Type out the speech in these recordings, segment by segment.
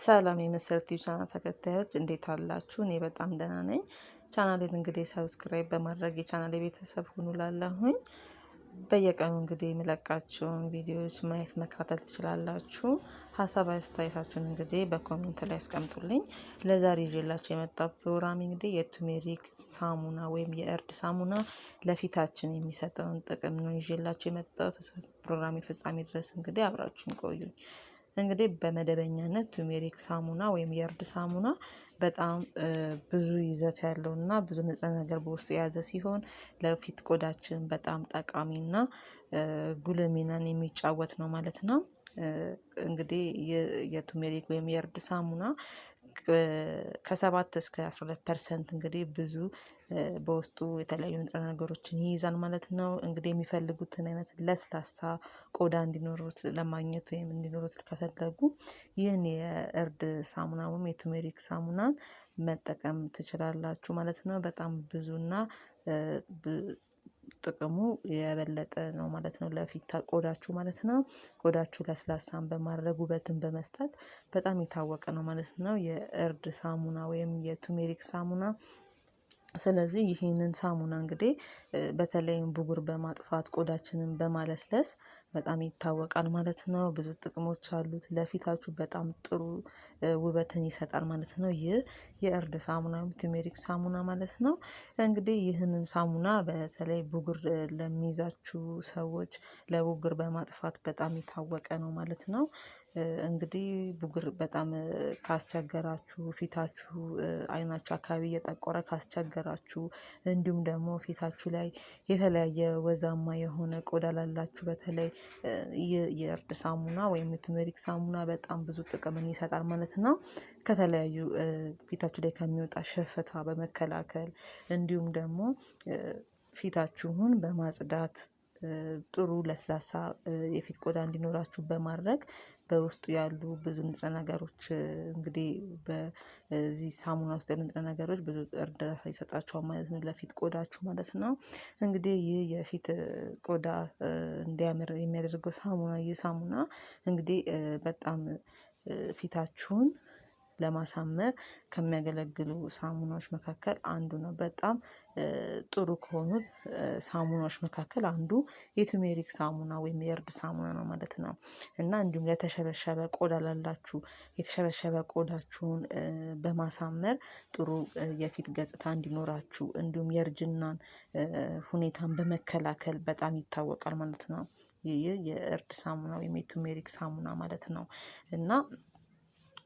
ሰላም የመሰረት ዩቲዩብ ቻናል ተከታዮች እንዴት አላችሁ? እኔ በጣም ደህና ነኝ። ቻናሌን እንግዲህ ሰብስክራይብ በማድረግ የቻናሌ ቤተሰብ ሁኑ ላለሁኝ። በየቀኑ እንግዲህ የሚለቃቸውን ቪዲዮዎች ማየት መከታተል ትችላላችሁ። ሀሳብ አስተያየታችሁን እንግዲህ በኮሜንት ላይ አስቀምጡልኝ። ለዛሬ ይዤላችሁ የመጣው ፕሮግራም እንግዲህ የቱርሜሪክ ሳሙና ወይም የእርድ ሳሙና ለፊታችን የሚሰጠውን ጥቅም ነው ይዤላችሁ የመጣሁት። ፕሮግራም ፍጻሜ ድረስ እንግዲህ አብራችሁን ቆዩኝ። እንግዲህ በመደበኛነት ቱርሜሪክ ሳሙና ወይም የእርድ ሳሙና በጣም ብዙ ይዘት ያለውና ብዙ ንጥረ ነገር በውስጡ የያዘ ሲሆን ለፊት ቆዳችን በጣም ጠቃሚና ጉልህ ሚናን የሚጫወት ነው ማለት ነው። እንግዲህ የቱርሜሪክ ወይም የእርድ ሳሙና ከ7 እስከ 12% እንግዲህ ብዙ በውስጡ የተለያዩ ንጥረ ነገሮችን ይይዛል ማለት ነው። እንግዲህ የሚፈልጉትን አይነት ለስላሳ ቆዳ እንዲኖሩት ለማግኘት ወይም እንዲኖሩት ከፈለጉ ይህን የእርድ ሳሙና ወይም የቱርሜሪክ ሳሙናን መጠቀም ትችላላችሁ ማለት ነው። በጣም ብዙና ጥቅሙ የበለጠ ነው ማለት ነው ለፊት ቆዳችሁ ማለት ነው። ቆዳችሁ ለስላሳን በማድረግ ውበትን በመስጠት በጣም የታወቀ ነው ማለት ነው የእርድ ሳሙና ወይም የቱርሜሪክ ሳሙና። ስለዚህ ይህንን ሳሙና እንግዲህ በተለይም ብጉር በማጥፋት ቆዳችንን በማለስለስ በጣም ይታወቃል ማለት ነው። ብዙ ጥቅሞች አሉት። ለፊታችሁ በጣም ጥሩ ውበትን ይሰጣል ማለት ነው። ይህ የእርድ ሳሙና ወይም ቱርሜሪክ ሳሙና ማለት ነው። እንግዲህ ይህንን ሳሙና በተለይ ብጉር ለሚይዛችሁ ሰዎች ለብጉር በማጥፋት በጣም የታወቀ ነው ማለት ነው። እንግዲህ ብጉር በጣም ካስቸገራችሁ ፊታችሁ አይናችሁ አካባቢ እየጠቆረ ካስቸገራችሁ እንዲሁም ደግሞ ፊታችሁ ላይ የተለያየ ወዛማ የሆነ ቆዳ ላላችሁ በተለይ የእርድ ሳሙና ወይም የቱርሜሪክ ሳሙና በጣም ብዙ ጥቅምን ይሰጣል ማለት ነው። ከተለያዩ ፊታችሁ ላይ ከሚወጣ ሽፍታ በመከላከል እንዲሁም ደግሞ ፊታችሁን በማጽዳት ጥሩ ለስላሳ የፊት ቆዳ እንዲኖራችሁ በማድረግ በውስጡ ያሉ ብዙ ንጥረ ነገሮች እንግዲህ በዚህ ሳሙና ውስጥ ያሉ ንጥረ ነገሮች ብዙ እርዳታ ይሰጣችኋል ማለት ነው ለፊት ቆዳችሁ ማለት ነው። እንግዲህ ይህ የፊት ቆዳ እንዲያምር የሚያደርገው ሳሙና ይህ ሳሙና እንግዲህ በጣም ፊታችሁን ለማሳመር ከሚያገለግሉ ሳሙናዎች መካከል አንዱ ነው። በጣም ጥሩ ከሆኑት ሳሙናዎች መካከል አንዱ የቱርሜሪክ ሳሙና ወይም የእርድ ሳሙና ነው ማለት ነው። እና እንዲሁም ለተሸበሸበ ቆዳ ላላችሁ የተሸበሸበ ቆዳችሁን በማሳመር ጥሩ የፊት ገጽታ እንዲኖራችሁ እንዲሁም የእርጅናን ሁኔታን በመከላከል በጣም ይታወቃል ማለት ነው። ይህ የእርድ ሳሙና ወይም የቱርሜሪክ ሳሙና ማለት ነው። እና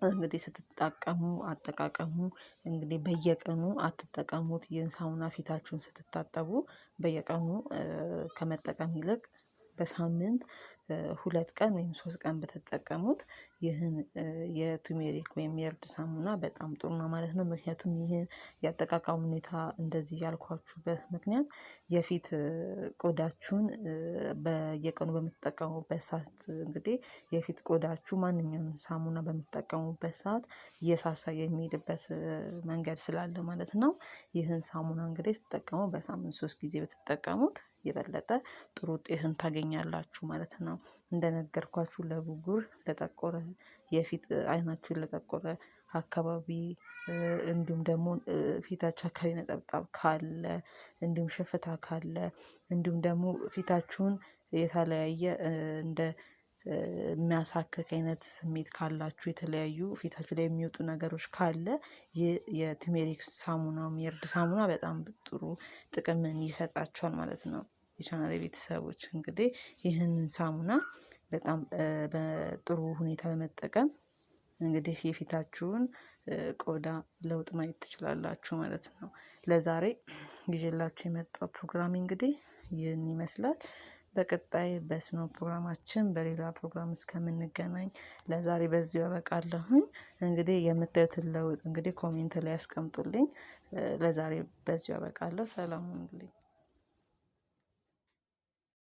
እንግዲህ ስትጠቀሙ አጠቃቀሙ እንግዲህ በየቀኑ አትጠቀሙት። ይህን ሳሙና ፊታችሁን ስትታጠቡ በየቀኑ ከመጠቀም ይልቅ በሳምንት 2 ቀን ወይም 3 ቀን ብትጠቀሙት ይህን የቱርሜሪክ ወይም የእርድ ሳሙና በጣም ጥሩ ነው ማለት ነው። ምክንያቱም ይህን የአጠቃቀም ሁኔታ እንደዚህ ያልኳችሁበት ምክንያት የፊት ቆዳችሁን በየቀኑ በምትጠቀሙበት ሰዓት እንግዲህ የፊት ቆዳችሁ ማንኛውንም ሳሙና በምትጠቀሙበት ሰዓት እየሳሳ የሚሄድበት መንገድ ስላለ ማለት ነው። ይህን ሳሙና እንግዲህ ስትጠቀሙ በሳምንት 3 ጊዜ ብትጠቀሙት የበለጠ ጥሩ ውጤትን ታገኛላችሁ ማለት ነው። እንደነገርኳችሁ ለብጉር ለጠቆረ የፊት አይናችሁን ለጠቆረ አካባቢ እንዲሁም ደግሞ ፊታችሁ አካባቢ ነጠብጣብ ካለ እንዲሁም ሽፍታ ካለ እንዲሁም ደግሞ ፊታችሁን የተለያየ እንደ የሚያሳክክ አይነት ስሜት ካላችሁ የተለያዩ ፊታችሁ ላይ የሚወጡ ነገሮች ካለ የቱርሜሪክ ሳሙናውም የእርድ ሳሙና በጣም ጥሩ ጥቅምን ይሰጣችኋል ማለት ነው። የቻናሌ ቤተሰቦች እንግዲህ ይህንን ሳሙና በጣም በጥሩ ሁኔታ በመጠቀም እንግዲህ የፊታችሁን ቆዳ ለውጥ ማየት ትችላላችሁ ማለት ነው። ለዛሬ ይዤላችሁ የመጣው ፕሮግራም እንግዲህ ይህን ይመስላል። በቀጣይ በስኖ ፕሮግራማችን በሌላ ፕሮግራም እስከምንገናኝ ለዛሬ በዚሁ አበቃለሁኝ። እንግዲህ የምታዩትን ለውጥ እንግዲህ ኮሜንት ላይ አስቀምጡልኝ። ለዛሬ በዚሁ አበቃለሁ። ሰላም ሁኑልኝ።